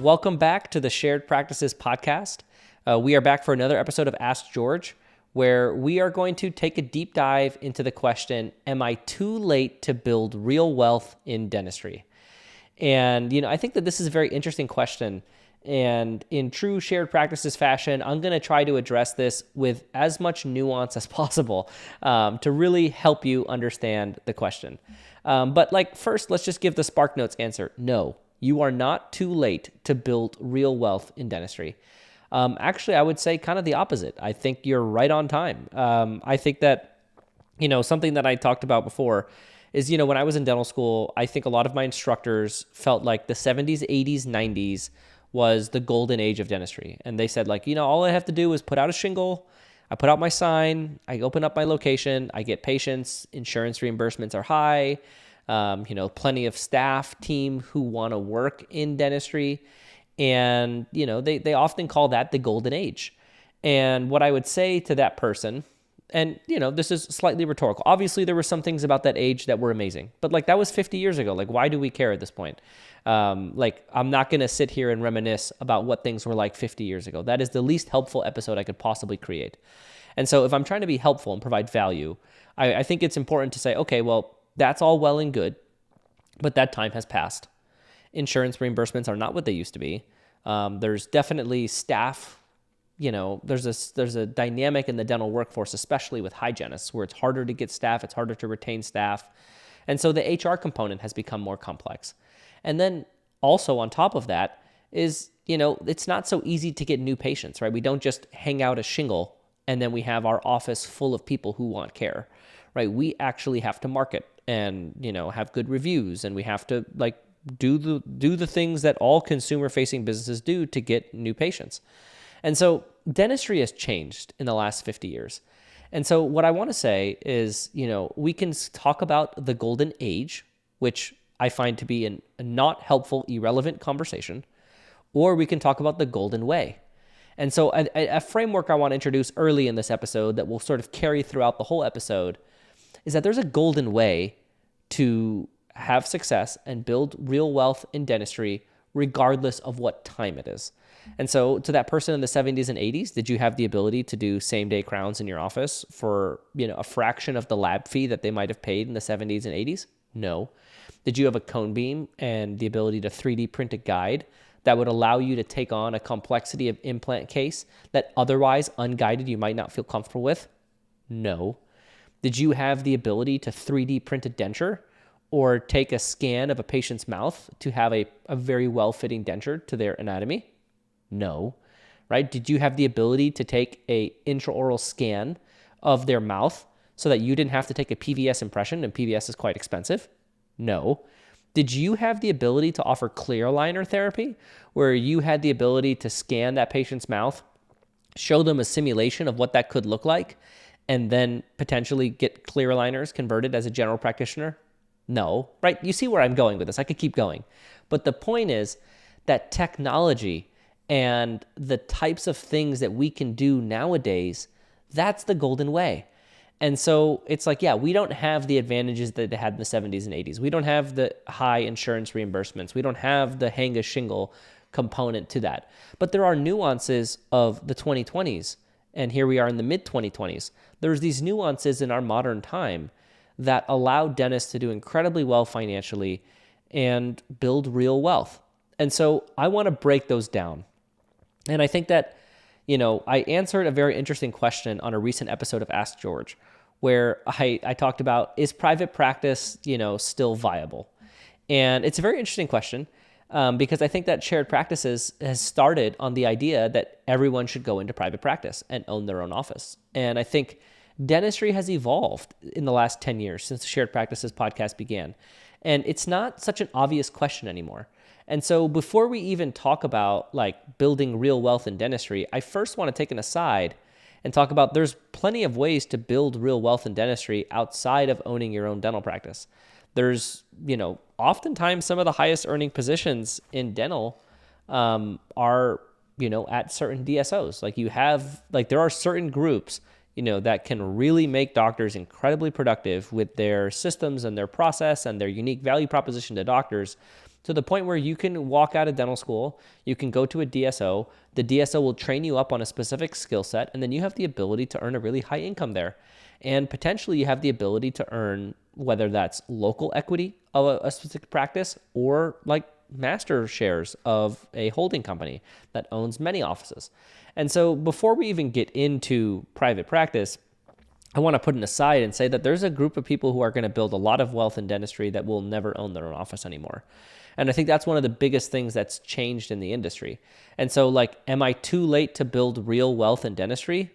welcome back to the Shared Practices podcast. We are back for another episode of Ask George, where we are going to take a deep dive into the question, am I too late to build real wealth in dentistry? And, I think that this is a very interesting question. And in true Shared Practices fashion, I'm going to try to address this with as much nuance as possible to really help you understand the question. But first, let's just give the Spark Notes answer. No, you are not too late to build real wealth in dentistry. Actually, I would say kind of the opposite. I think you're right on time. I think that, something that I talked about before is, when I was in dental school, I think a lot of my instructors felt like the 70s, 80s, 90s was the golden age of dentistry. And they said all I have to do is put out a shingle, I put out my sign, I open up my location, I get patients, insurance reimbursements are high, plenty of staff team who want to work in dentistry. And, they often call that the golden age. And what I would say to that person, and, this is slightly rhetorical. Obviously, there were some things about that age that were amazing. But, that was 50 years ago. Why do we care at this point? I'm not going to sit here and reminisce about what things were like 50 years ago. That is the least helpful episode I could possibly create. And so if I'm trying to be helpful and provide value, I think it's important to say, okay, well, that's all well and good, but that time has passed. Insurance reimbursements are not what they used to be. There's definitely staff, there's a dynamic in the dental workforce, especially with hygienists, where it's harder to get staff, it's harder to retain staff. And so the HR component has become more complex. And then also on top of that is, it's not so easy to get new patients, right? We don't just hang out a shingle and then we have our office full of people who want care, right? We actually have to market and, have good reviews, and we have to do the things that all consumer-facing businesses do to get new patients. And so dentistry has changed in the last 50 years. And so what I want to say is, we can talk about the golden age, which I find to be a not helpful, irrelevant conversation, or we can talk about the golden way. And so a framework I want to introduce early in this episode that will sort of carry throughout the whole episode is that there's a golden way to have success and build real wealth in dentistry, regardless of what time it is. And so to that person in the 70s and 80s, did you have the ability to do same-day crowns in your office for, a fraction of the lab fee that they might have paid in the 70s and 80s? No. Did you have a cone beam and the ability to 3D print a guide that would allow you to take on a complexity of implant case that otherwise unguided you might not feel comfortable with? No. Did you have the ability to 3D print a denture or take a scan of a patient's mouth to have a very well-fitting denture to their anatomy? No. Right? Did you have the ability to take a intraoral scan of their mouth so that you didn't have to take a PVS impression, and PVS is quite expensive? No. Did you have the ability to offer clear aligner therapy, where you had the ability to scan that patient's mouth, show them a simulation of what that could look like, and then potentially get clear aligners converted as a general practitioner? No, right? You see where I'm going with this. I could keep going. But the point is that technology and the types of things that we can do nowadays, that's the golden way. And so it's we don't have the advantages that they had in the 70s and 80s. We don't have the high insurance reimbursements. We don't have the hang a shingle component to that. But there are nuances of the 2020s, and here we are in the mid-2020s. There's these nuances in our modern time that allow dentists to do incredibly well financially and build real wealth. And so I want to break those down. And I think that, I answered a very interesting question on a recent episode of Ask George, where I talked about, is private practice, still viable? And it's a very interesting question because I think that Shared Practices has started on the idea that everyone should go into private practice and own their own office. And I think dentistry has evolved in the last 10 years since the Shared Practices podcast began. And it's not such an obvious question anymore. And so before we even talk about building real wealth in dentistry, I first want to take an aside and talk about there's plenty of ways to build real wealth in dentistry outside of owning your own dental practice. There's, oftentimes some of the highest earning positions in dental are, at certain DSOs. There are certain groups, that can really make doctors incredibly productive with their systems and their process and their unique value proposition to doctors, to the point where you can walk out of dental school, you can go to a DSO, the DSO will train you up on a specific skill set, and then you have the ability to earn a really high income there. And potentially you have the ability to earn, whether that's local equity of a specific practice or like master shares of a holding company that owns many offices. And so before we even get into private practice, I want to put an aside and say that there's a group of people who are going to build a lot of wealth in dentistry that will never own their own office anymore. And I think that's one of the biggest things that's changed in the industry. And so like, am I too late to build real wealth in dentistry?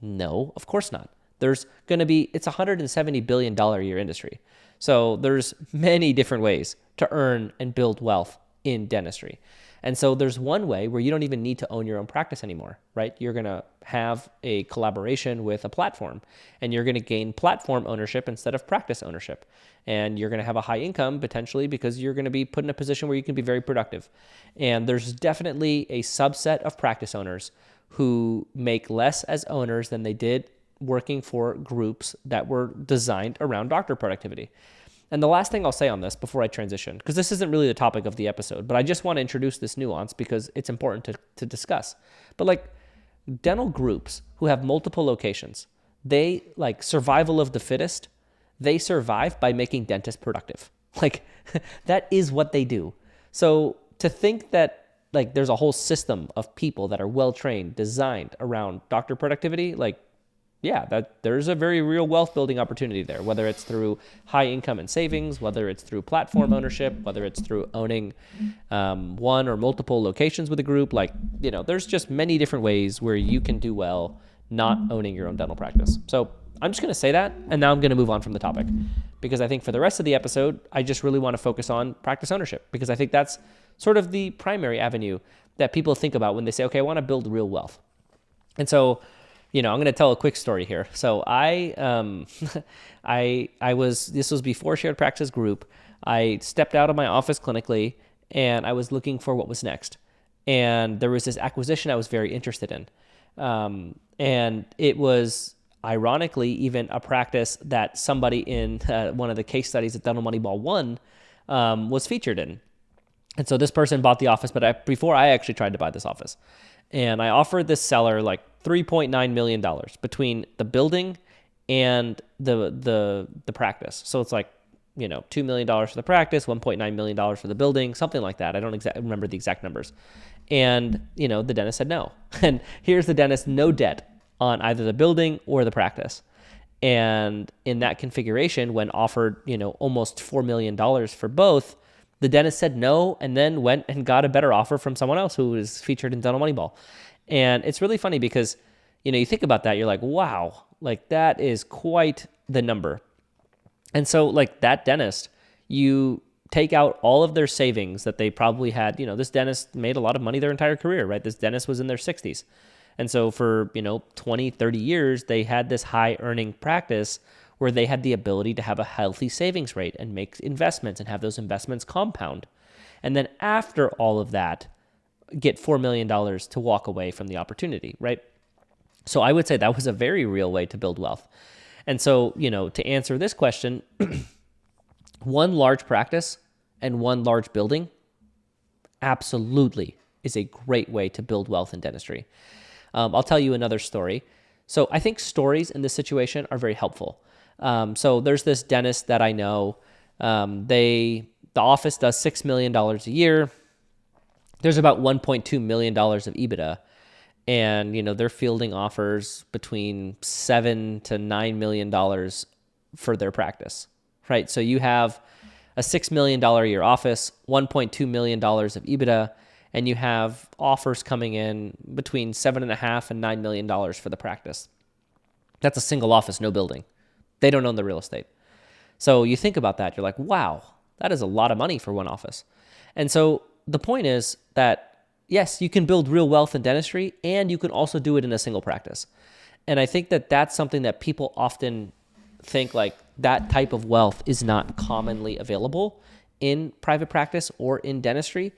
No, of course not. There's going to be, it's a $170 billion a year industry. So there's many different ways to earn and build wealth in dentistry. And so there's one way where you don't even need to own your own practice anymore, right? You're going to have a collaboration with a platform, and you're going to gain platform ownership instead of practice ownership. And you're going to have a high income potentially because you're going to be put in a position where you can be very productive. And there's definitely a subset of practice owners who make less as owners than they did working for groups that were designed around doctor productivity. And the last thing I'll say on this before I transition, because this isn't really the topic of the episode, but I just want to introduce this nuance because it's important to discuss. But like dental groups who have multiple locations, they like survival of the fittest, they survive by making dentists productive. Like that is what they do. So to think that like there's a whole system of people that are well-trained, designed around doctor productivity, like yeah, that there's a very real wealth building opportunity there, whether it's through high income and savings, whether it's through platform ownership, whether it's through owning one or multiple locations with a group. Like, you know, there's just many different ways where you can do well not owning your own dental practice. So I'm just going to say that, and now I'm going to move on from the topic because I think for the rest of the episode, I just really want to focus on practice ownership because I think that's sort of the primary avenue that people think about when they say, okay, I want to build real wealth. And so, you know, I'm going to tell a quick story here. So this was before Shared Practice Group. I stepped out of my office clinically and I was looking for what was next. And there was this acquisition I was very interested in. And it was ironically even a practice that somebody in one of the case studies at Dental Moneyball 1 was featured in. And so this person bought the office, but before I actually tried to buy this office. And I offered this seller like $3.9 million between the building and the practice. So it's like, you know, $2 million for the practice, $1.9 million for the building, something like that. I don't remember the exact numbers. And, you know, the dentist said no. And here's the dentist, no debt on either the building or the practice. And in that configuration, when offered, you know, almost $4 million for both, the dentist said no and then went and got a better offer from someone else who was featured in Dental Moneyball. And it's really funny because, you know, you think about that, you're like, wow, like that is quite the number. And so like that dentist, you take out all of their savings that they probably had, you know, this dentist made a lot of money their entire career, right? This dentist was in their 60s. And so for, you know, 20, 30 years, they had this high earning practice where they had the ability to have a healthy savings rate and make investments and have those investments compound. And then after all of that, get $4 million to walk away from the opportunity, right? So I would say that was a very real way to build wealth. And so, you know, to answer this question, one large practice and one large building absolutely is a great way to build wealth in dentistry. I'll tell you another story. So I think stories in this situation are very helpful. So there's this dentist that I know. The office does $6 million a year. There's about $1.2 million of EBITDA. And, you know, they're fielding offers between $7 to $9 million for their practice, right? So you have a $6 million a year office, $1.2 million of EBITDA, and you have offers coming in between $7.5 and $9 million for the practice. That's a single office, no building. They don't own the real estate. So you think about that, you're like, wow, that is a lot of money for one office. And so the point is that, yes, you can build real wealth in dentistry and you can also do it in a single practice. And I think that that's something that people often think like that type of wealth is not commonly available in private practice or in dentistry.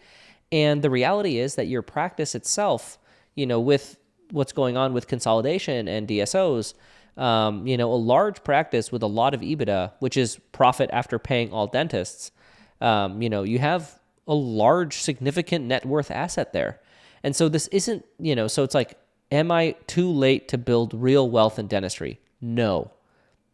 And the reality is that your practice itself, you know, with what's going on with consolidation and DSOs, you know, a large practice with a lot of EBITDA, which is profit after paying all dentists, you know, you have a large, significant net worth asset there. And so this isn't, so it's like, am I too late to build real wealth in dentistry? No.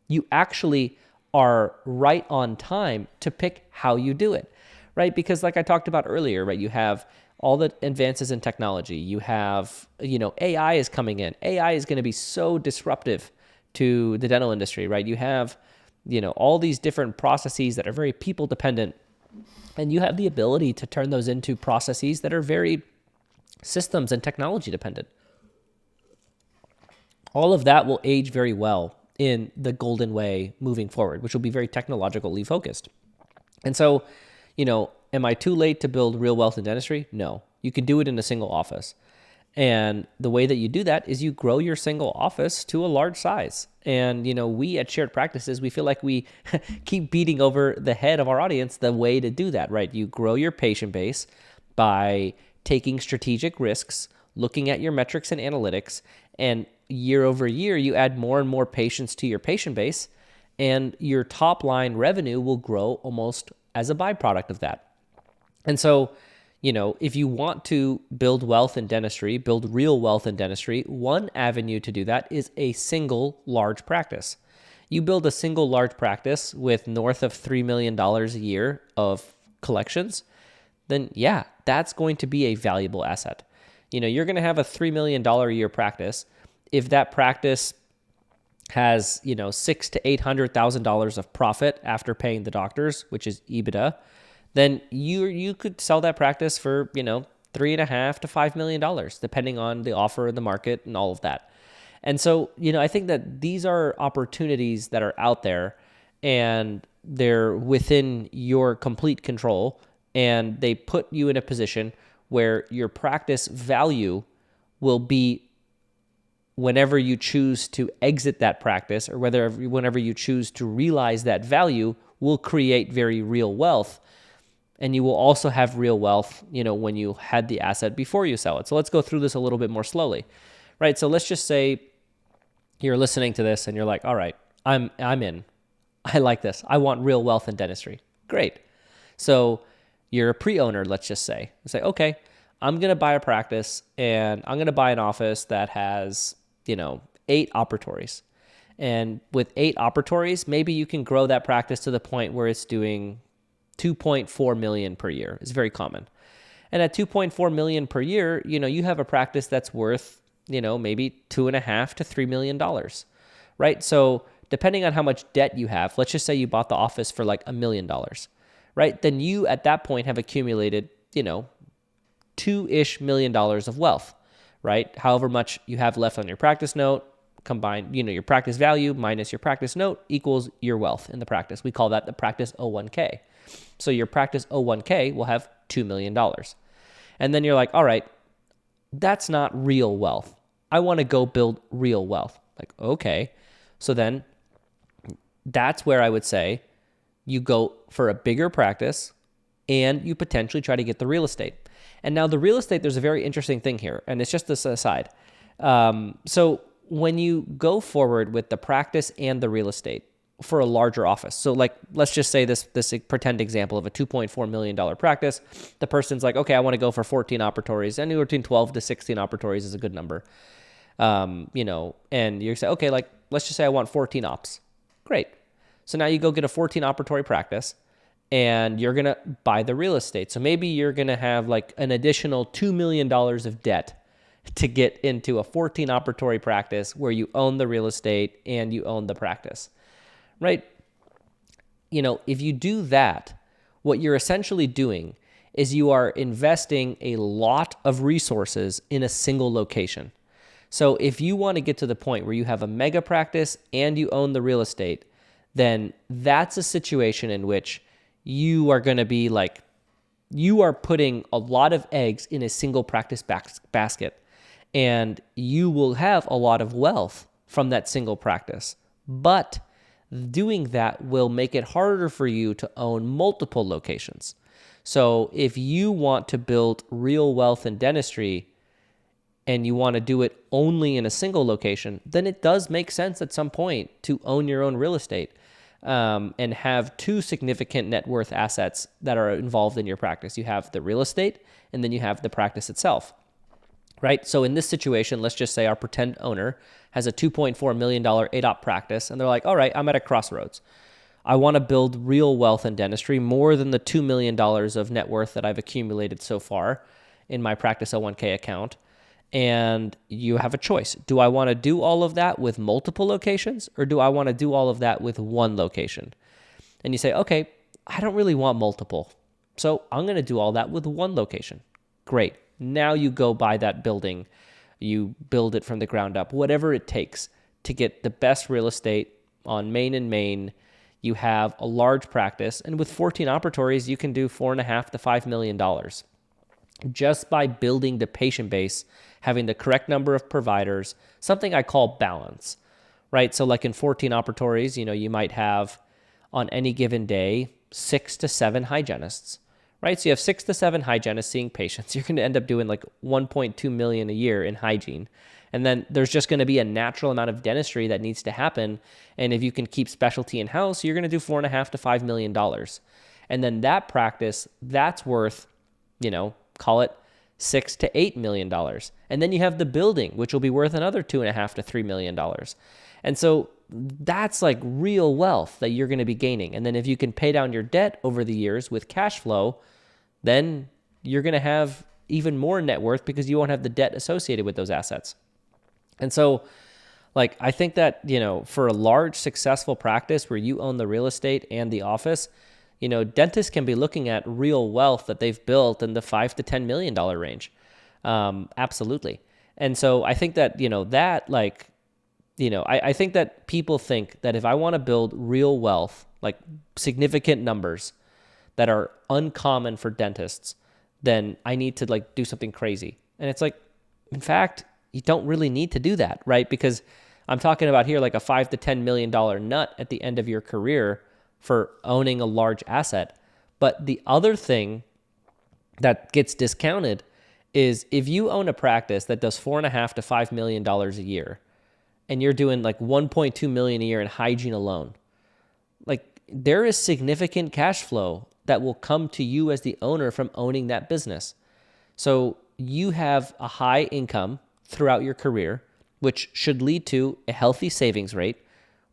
You actually are right on time to pick how you do it, right? Because like I talked about earlier, right, you have all the advances in technology. You have, AI is coming in. AI is going to be so disruptive to the dental industry, right? You have, all these different processes that are very people dependent, and you have the ability to turn those into processes that are very systems and technology dependent. All of that will age very well in the golden way moving forward, which will be very technologically focused. And so, am I too late to build real wealth in dentistry? No. You can do it in a single office. And the way that you do that is you grow your single office to a large size. And, we at Shared Practices, we feel like we keep beating over the head of our audience the way to do that, right? You grow your patient base by taking strategic risks, looking at your metrics and analytics, and year over year, you add more and more patients to your patient base, and your top line revenue will grow almost as a byproduct of that. And so, if you want to build wealth in dentistry, build real wealth in dentistry, one avenue to do that is a single large practice. You build a single large practice with north of $3 million a year of collections, then yeah, that's going to be a valuable asset. You're going to have a $3 million a year practice. If that practice has, $600,000 to $800,000 of profit after paying the doctors, which is EBITDA, then you could sell that practice for, $3.5 to $5 million, depending on the offer in the market and all of that. And so, I think that these are opportunities that are out there, and they're within your complete control, and they put you in a position where your practice value will be whenever you choose to exit that practice, or whenever you choose to realize that value, will create very real wealth. And you will also have real wealth, when you had the asset before you sell it. So let's go through this a little bit more slowly, right? So let's just say you're listening to this and you're like, all right, I'm in. I like this. I want real wealth in dentistry. Great. So you're a pre-owner, let's just say. You say, okay, I'm going to buy a practice, and I'm going to buy an office that has, 8 operatories. And with 8 operatories, maybe you can grow that practice to the point where it's doing $2.4 million per year. It's very common. And at $2.4 million per year, you have a practice that's worth, maybe $2.5 to $3 million, right? So depending on how much debt you have, let's just say you bought the office for like $1 million, right? Then you at that point have accumulated, $2-ish million of wealth, right? However much you have left on your practice note, combined, your practice value minus your practice note equals your wealth in the practice. We call that the practice 01k. So your practice 01k will have $2 million. And then you're like, all right, that's not real wealth. I want to go build real wealth. Like, okay. So then that's where I would say you go for a bigger practice, and you potentially try to get the real estate. And now the real estate, there's a very interesting thing here, and it's just this aside. So when you go forward with the practice and the real estate for a larger office, so like, let's just say this pretend example of a $2.4 million practice, the person's like, okay, I want to go for 14 operatories, anywhere between 12 to 16 operatories is a good number. And you say, okay, like, let's just say I want 14 ops. Great. So now you go get a 14 operatory practice, and you're going to buy the real estate. So maybe you're going to have like an additional $2 million of debt to get into a 14 operatory practice where you own the real estate and you own the practice, right? If you do that, what you're essentially doing is you are investing a lot of resources in a single location. So if you want to get to the point where you have a mega practice and you own the real estate, then that's a situation in which you are going to be like, you are putting a lot of eggs in a single practice basket, and you will have a lot of wealth from that single practice. But doing that will make it harder for you to own multiple locations. So if you want to build real wealth in dentistry and you want to do it only in a single location, then it does make sense at some point to own your own real estate. and have two significant net worth assets that are involved in your practice. You have the real estate, and then you have the practice itself, right? So in this situation, let's just say our pretend owner has a $2.4 million ADOP practice, and they're like, all right, I'm at a crossroads. I want to build real wealth in dentistry, more than the $2 million of net worth that I've accumulated so far in my Practice 01k account. And you have a choice. Do I want to do all of that with multiple locations, or do I want to do all of that with one location? And you say, okay, I don't really want multiple, so I'm going to do all that with one location. Great. Now you go buy that building, you build it from the ground up, whatever it takes to get the best real estate on Main and Main. You have a large practice, and with 14 operatories, you can do $4.5 to $5 million just by building the patient base, having the correct number of providers, something I call balance, right? So like in 14 operatories, you might have on any given day 6 to 7 hygienists, right? So you have 6 to 7 hygienists seeing patients. You're going to end up doing like 1.2 million a year in hygiene. And then there's just going to be a natural amount of dentistry that needs to happen. And if you can keep specialty in-house, you're going to do $4.5 to $5 million. And then that practice, that's worth, call it $6 to $8 million. And then you have the building, which will be worth another $2.5 to $3 million. And so that's like real wealth that you're going to be gaining. And then if you can pay down your debt over the years with cash flow, then you're going to have even more net worth because you won't have the debt associated with those assets. And so I think that, for a large successful practice where you own the real estate and the office, dentists can be looking at real wealth that they've built in the $5 to $10 million range. Absolutely. And so I think that, I think that people think that if I want to build real wealth, like significant numbers that are uncommon for dentists, then I need to do something crazy. And it's like, in fact, you don't really need to do that, right? Because I'm talking about here like a $5 to $10 million nut at the end of your career for owning a large asset. But the other thing that gets discounted is if you own a practice that does $4.5 to $5 million a year, and you're doing like 1.2 million a year in hygiene alone, there is significant cash flow that will come to you as the owner from owning that business. So you have a high income throughout your career, which should lead to a healthy savings rate,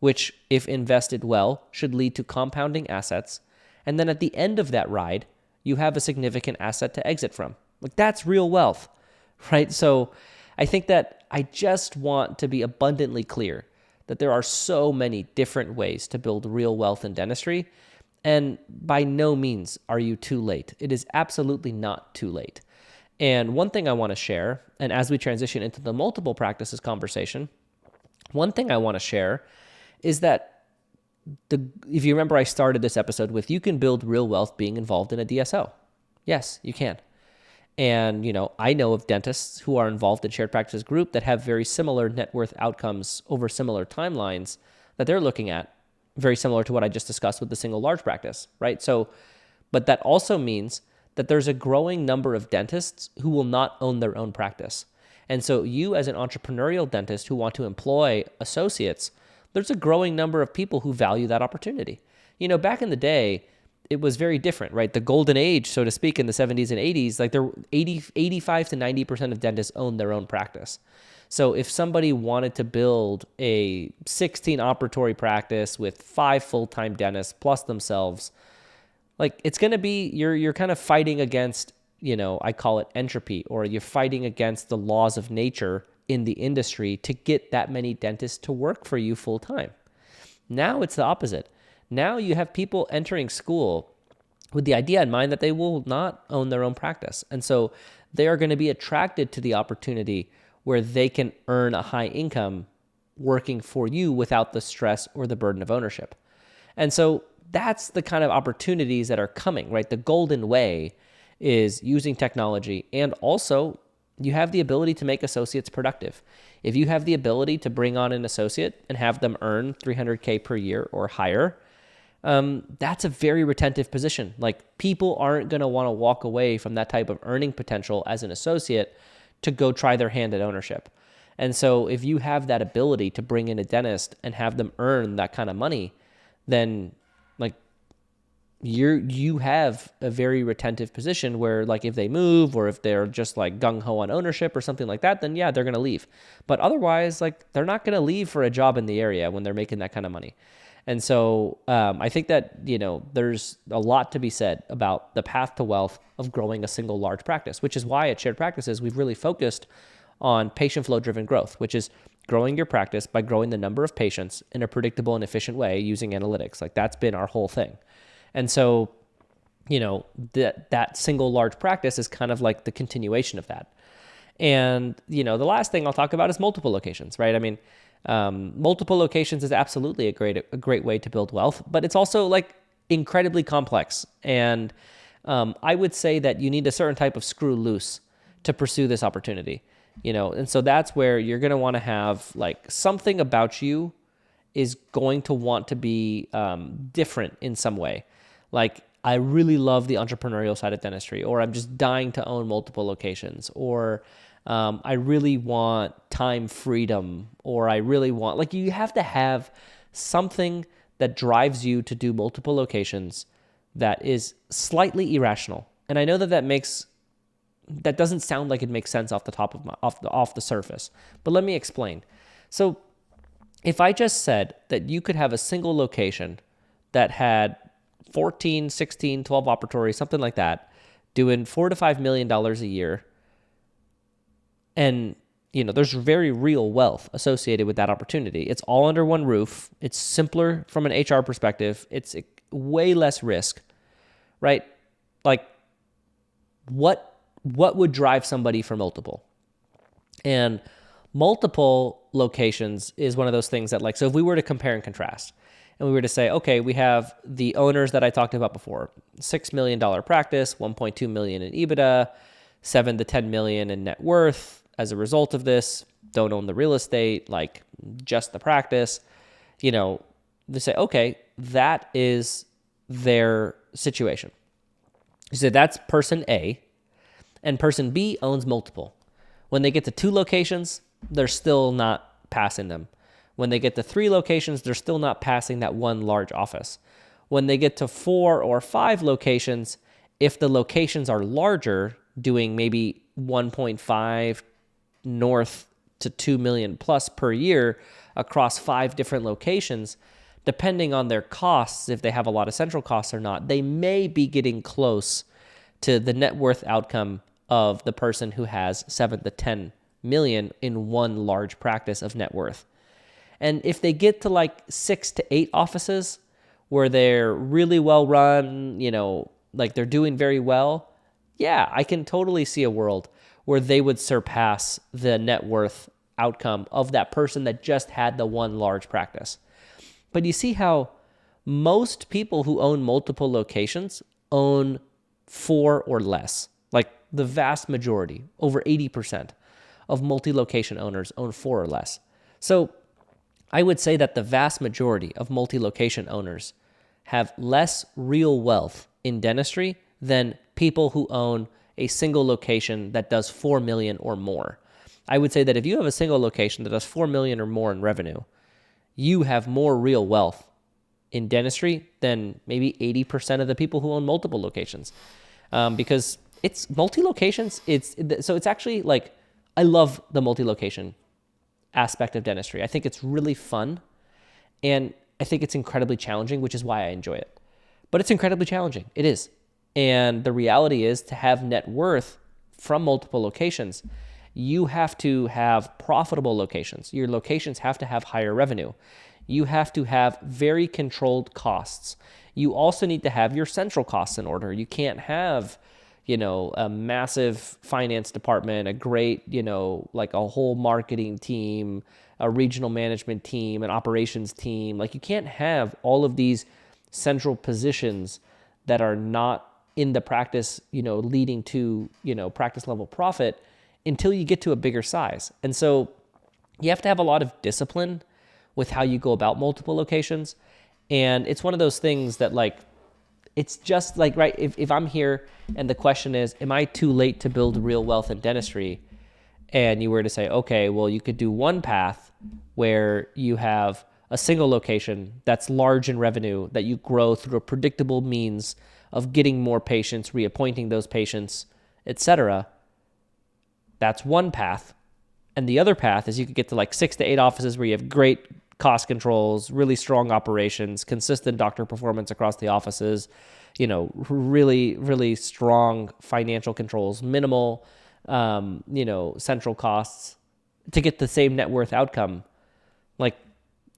which, if invested well, should lead to compounding assets. And then at the end of that ride, you have a significant asset to exit from. That's real wealth, right? So I think that I just want to be abundantly clear that there are so many different ways to build real wealth in dentistry. And by no means are you too late. It is absolutely not too late. And one thing I want to share, and as we transition into the multiple practices conversation, one thing I want to share is that if you remember, I started this episode with, you can build real wealth being involved in a DSO. Yes, you can. And, I know of dentists who are involved in shared practices group that have very similar net worth outcomes over similar timelines that they're looking at, very similar to what I just discussed with the single large practice, right? So, but that also means that there's a growing number of dentists who will not own their own practice. And so you, as an entrepreneurial dentist who want to employ associates, there's a growing number of people who value that opportunity. Back in the day, it was very different, right? The golden age, so to speak, in the 70s and 80s, there were 85 to 90% of dentists owned their own practice. So if somebody wanted to build a 16 operatory practice with 5 full-time dentists plus themselves, it's going to be, you're kind of fighting against, I call it entropy, or you're fighting against the laws of nature in the industry to get that many dentists to work for you full time. Now it's the opposite. Now you have people entering school with the idea in mind that they will not own their own practice. And so they are going to be attracted to the opportunity where they can earn a high income working for you without the stress or the burden of ownership. And so that's the kind of opportunities that are coming, right? The golden way is using technology, and also you have the ability to make associates productive. If you have the ability to bring on an associate and have them earn $300K per year or higher, that's a very retentive position. People aren't going to want to walk away from that type of earning potential as an associate to go try their hand at ownership. And so if you have that ability to bring in a dentist and have them earn that kind of money, then like you have a very retentive position where like if they move or if they're just like gung-ho on ownership or something like that, then yeah, they're going to leave. But otherwise, like they're not going to leave for a job in the area when they're making that kind of money. And so I think that, there's a lot to be said about the path to wealth of growing a single large practice, which is why at Shared Practices, we've really focused on patient flow driven growth, which is growing your practice by growing the number of patients in a predictable and efficient way using analytics. Like that's been our whole thing. And so, that single large practice is kind of like the continuation of that. And, the last thing I'll talk about is multiple locations, right? I mean, multiple locations is absolutely a great way to build wealth, but it's also like incredibly complex. And I would say that you need a certain type of screw loose to pursue this opportunity, and so that's where you're going to want to have like something about you is going to want to be different in some way. Like I really love the entrepreneurial side of dentistry, or I'm just dying to own multiple locations, or I really want time freedom, or I really want, like you have to have something that drives you to do multiple locations that is slightly irrational. And I know that doesn't sound like it makes sense off the surface, but let me explain. So if I just said that you could have a single location that had 14, 16, 12 operatories, something like that, doing $4 to $5 million a year, and there's very real wealth associated with that opportunity. It's all under one roof. It's simpler from an HR perspective. It's way less risk, right? Like what would drive somebody for multiple? And multiple locations is one of those things that so if we were to compare and contrast and we were to say, okay, we have the owners that I talked about before, $6 million practice, 1.2 million in EBITDA, 7 to 10 million in net worth as a result of this, don't own the real estate, like just the practice, they say, okay, that is their situation. So that's person A, and person B owns multiple. When they get to 2 locations, they're still not passing them. When they get to 3 locations, they're still not passing that one large office. When they get to 4 or 5 locations, if the locations are larger, doing maybe 1.5 north to 2 million plus per year across 5 different locations, depending on their costs, if they have a lot of central costs or not, they may be getting close to the net worth outcome of the person who has 7 to 10 million in one large practice of net worth. And if they get to 6 to 8 offices where they're really well run, they're doing very well, yeah, I can totally see a world where they would surpass the net worth outcome of that person that just had the one large practice. But you see how most people who own multiple locations own 4 or less. Like the vast majority, over 80% of multi-location owners own 4 or less. So I would say that the vast majority of multi-location owners have less real wealth in dentistry than people who own a single location that does 4 million or more. I would say that if you have a single location that does 4 million or more in revenue, you have more real wealth in dentistry than maybe 80% of the people who own multiple locations. Because it's multi-locations. It's actually I love the multi-location aspect of dentistry. I think it's really fun, and I think it's incredibly challenging, which is why I enjoy it. But it's incredibly challenging. It is. And the reality is, to have net worth from multiple locations, you have to have profitable locations. Your locations have to have higher revenue. You have to have very controlled costs. You also need to have your central costs in order. You can't have, a massive finance department, a great, a whole marketing team, a regional management team, an operations team. You can't have all of these central positions that are not in the practice, leading to, practice level profit until you get to a bigger size. And so you have to have a lot of discipline with how you go about multiple locations. And it's one of those things that it's just right, if I'm here and the question is, am I too late to build real wealth in dentistry? And you were to say, okay, well, you could do one path where you have a single location that's large in revenue that you grow through a predictable means of getting more patients, reappointing those patients, etc. That's one path. And the other path is you could get to like 6 to 8 offices where you have great cost controls, really strong operations, consistent doctor performance across the offices, really, really strong financial controls, minimal, central costs to get the same net worth outcome. Like,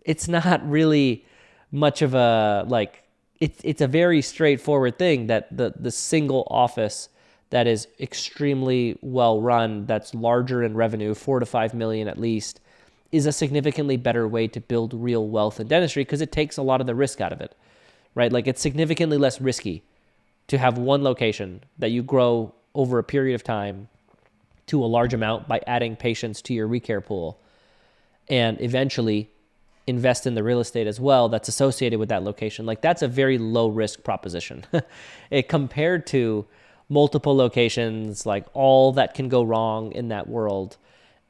it's not really much of a, like, it's a very straightforward thing that the single office that is extremely well run, that's larger in revenue, 4 to 5 million at least, is a significantly better way to build real wealth in dentistry because it takes a lot of the risk out of it, right? Like, it's significantly less risky to have one location that you grow over a period of time to a large amount by adding patients to your recare pool and eventually invest in the real estate as well that's associated with that location. Like, that's a very low risk proposition. It compared to multiple locations, like all that can go wrong in that world.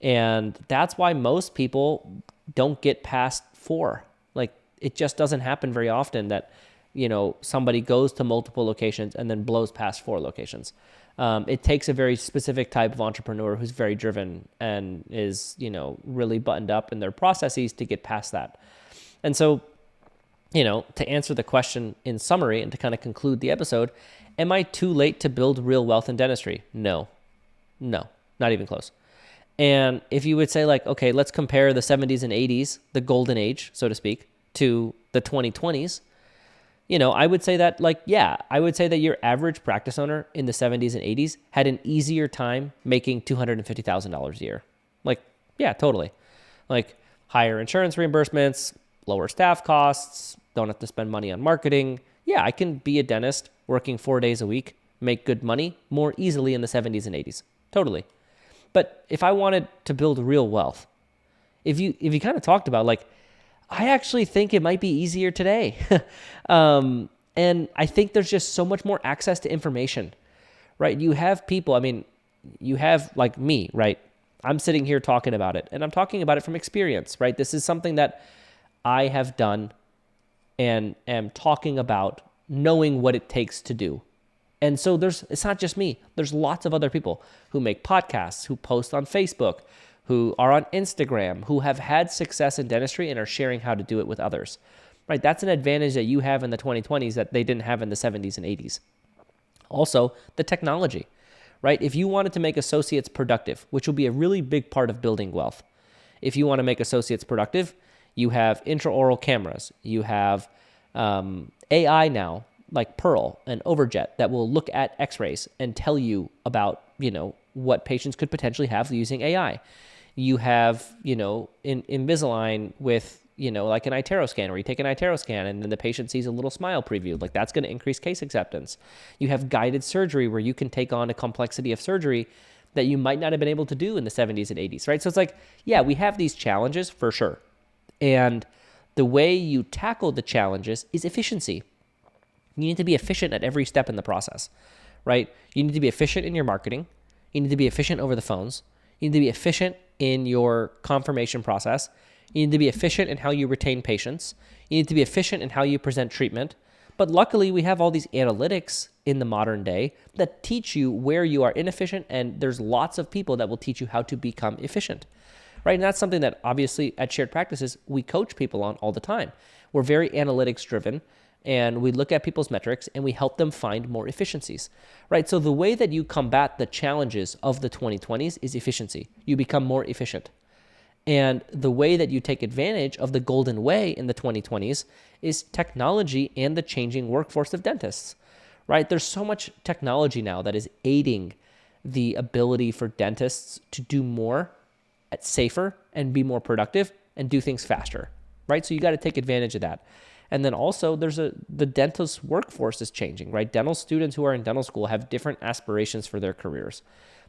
And that's why most people don't get past 4. Like, it just doesn't happen very often that, somebody goes to multiple locations and then blows past 4 locations. It takes a very specific type of entrepreneur who's very driven and is, really buttoned up in their processes to get past that. And so, to answer the question in summary and to kind of conclude the episode, am I too late to build real wealth in dentistry? No, not even close. And if you would say, like, okay, let's compare the 70s and 80s, the golden age, so to speak, to the 2020s, I would say that, I would say that your average practice owner in the 70s and 80s had an easier time making $250,000 a year. Like, yeah, totally. Like, higher insurance reimbursements, lower staff costs, don't have to spend money on marketing. Yeah, I can be a dentist working 4 days a week, make good money more easily in the 70s and 80s. Totally. But if I wanted to build real wealth, if you kind of talked about, like, I actually think it might be easier today. And I think there's just so much more access to information, right? You have people, you have like me, right? I'm sitting here talking about it, and I'm talking about it from experience, right? This is something that I have done and am talking about, knowing what it takes to do. And so it's not just me. There's lots of other people who make podcasts, who post on Facebook, who are on Instagram, who have had success in dentistry and are sharing how to do it with others, right? That's an advantage that you have in the 2020s that they didn't have in the 70s and 80s. Also, the technology, right? If you wanted to make associates productive, which will be a really big part of building wealth, if you want to make associates productive, you have intraoral cameras, you have AI now, like Pearl and Overjet, that will look at x-rays and tell you about, what patients could potentially have using AI. You have, Invisalign with, like an iTero scan, where you take an iTero scan and then the patient sees a little smile preview. Like, that's going to increase case acceptance. You have guided surgery, where you can take on a complexity of surgery that you might not have been able to do in the 70s and 80s, right? So it's like, yeah, we have these challenges for sure. And the way you tackle the challenges is efficiency. You need to be efficient at every step in the process, right? You need to be efficient in your marketing. You need to be efficient over the phones. You need to be efficient in your confirmation process. You need to be efficient in how you retain patients. You need to be efficient in how you present treatment. But luckily, we have all these analytics in the modern day that teach you where you are inefficient, and there's lots of people that will teach you how to become efficient, right? And that's something that obviously at Shared Practices, we coach people on all the time. We're very analytics driven, and we look at people's metrics and we help them find more efficiencies, right? So the way that you combat the challenges of the 2020s is efficiency. You become more efficient. And the way that you take advantage of the golden way in the 2020s is technology and the changing workforce of dentists, right? There's so much technology now that is aiding the ability for dentists to do more at safer and be more productive and do things faster, right? So you got to take advantage of that. And then also the dentist workforce is changing, right? Dental students who are in dental school have different aspirations for their careers.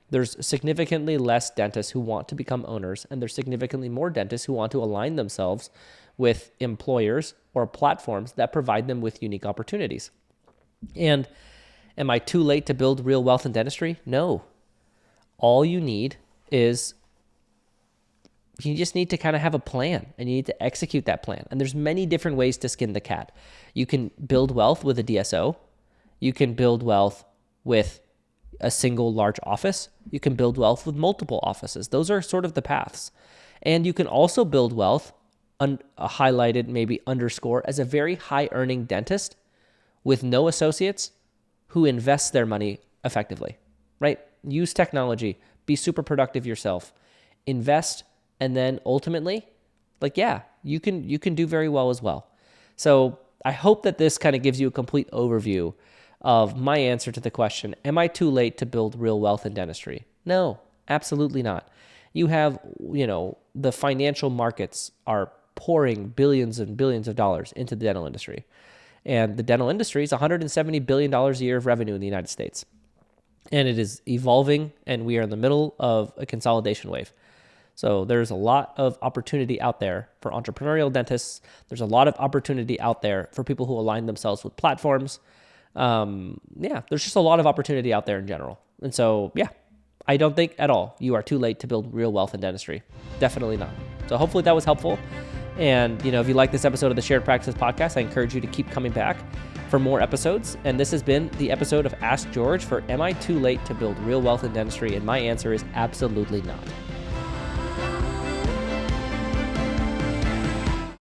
There's significantly less dentists who want to become owners, and there's significantly more dentists who want to align themselves with employers or platforms that provide them with unique opportunities. And am I too late to build real wealth in dentistry? No. All you need is you just need to kind of have a plan, and you need to execute that plan. And there's many different ways to skin the cat. You can build wealth with a DSO. You can build wealth with a single large office. You can build wealth with multiple offices. Those are sort of the paths. And you can also build wealth, highlighted, maybe underscore, as a very high earning dentist with no associates who invest their money effectively, right? Use technology, be super productive yourself, invest, and then ultimately, you can do very well as well. So I hope that this kind of gives you a complete overview of my answer to the question, am I too late to build real wealth in dentistry? No, absolutely not. You have, the financial markets are pouring billions and billions of dollars into the dental industry. And the dental industry is $170 billion a year of revenue in the United States. And it is evolving, and we are in the middle of a consolidation wave. So there's a lot of opportunity out there for entrepreneurial dentists. There's a lot of opportunity out there for people who align themselves with platforms. There's just a lot of opportunity out there in general. And so, I don't think at all you are too late to build real wealth in dentistry. Definitely not. So hopefully that was helpful. And, if you like this episode of the Shared Practices podcast, I encourage you to keep coming back for more episodes. And this has been the episode of Ask George for Am I Too Late to Build Real Wealth in Dentistry? And my answer is absolutely not.